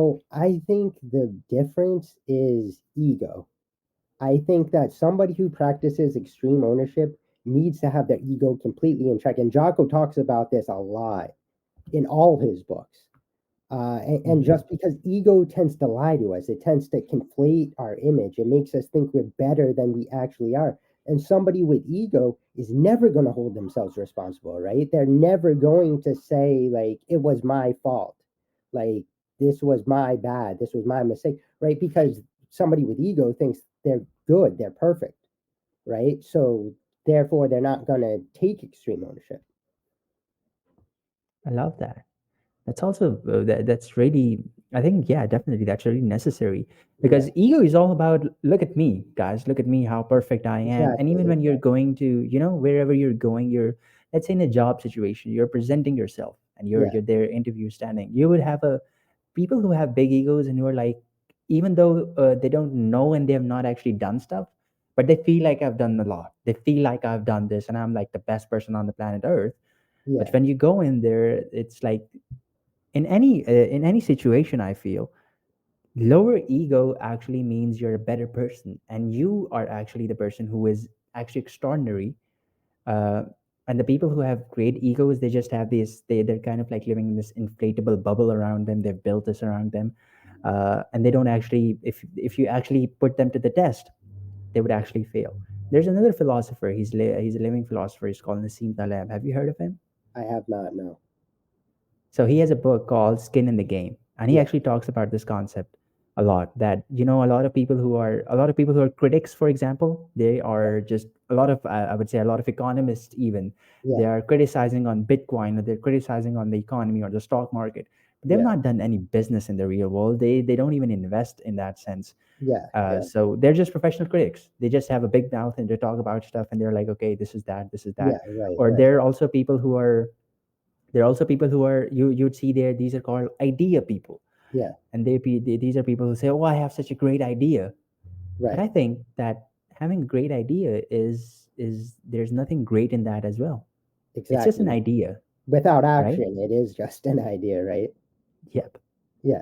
So I think the difference is ego. I think that somebody who practices extreme ownership needs to have their ego completely in check. And Jocko talks about this a lot in all his books. And Mhm. just because ego tends to lie to us, it tends to conflate our image. It makes us think we're better than we actually are. And somebody with ego is never going to hold themselves responsible, right? They're never going to say, like, it was my fault. Like, this was my bad. This was my mistake, right? Because somebody with ego thinks they're good, they're perfect, right? So therefore, they're not going to take extreme ownership. I love that. That's also that's really, I think, yeah, definitely that's really necessary, Yeah, because ego is all about, look at me, guys, look at me, how perfect I am. And even exactly. when you're going to, wherever you're going, you're, let's say, in a job situation, you're presenting yourself and you're Yeah, you're there interview standing, you would have a people who have big egos and who are like, even though they don't know and they have not actually done stuff, but they feel like I've done a lot, they feel like I've done this and I'm like the best person on the planet earth. But yeah, when you go in there, it's like, in any situation, I feel lower ego actually means you're a better person, and you are actually the person who is actually extraordinary. uh, and the people who have great egos, they just have this, they're kind of like living in this inflatable bubble around them, they've built this around them. And they don't actually, if you actually put them to the test, they would actually fail. There's another philosopher, he's a living philosopher, he's called Nassim Taleb. Have you heard of him? I have not, no. So he has a book called Skin in the Game, and he Yeah, actually talks about this concept a lot. That, a lot of people who are critics, for example, they are just a lot of, I would say, a lot of economists even, yeah, they are criticizing on Bitcoin, or they're criticizing on the economy or the stock market. But they've yeah, not done any business in the real world. They don't even invest in that sense. yeah, yeah, So they're just professional critics. They just have a big mouth and they talk about stuff, and they're like, okay, this is that, this is that. yeah, right, Or right. there are also people who are, you'd see there, these are called idea people. Yeah, And these are people who say, oh, I have such a great idea. But right, I think that having a great idea is there's nothing great in that as well. It's just an exactly. idea, Without right? action, it is just an idea, right? Yep.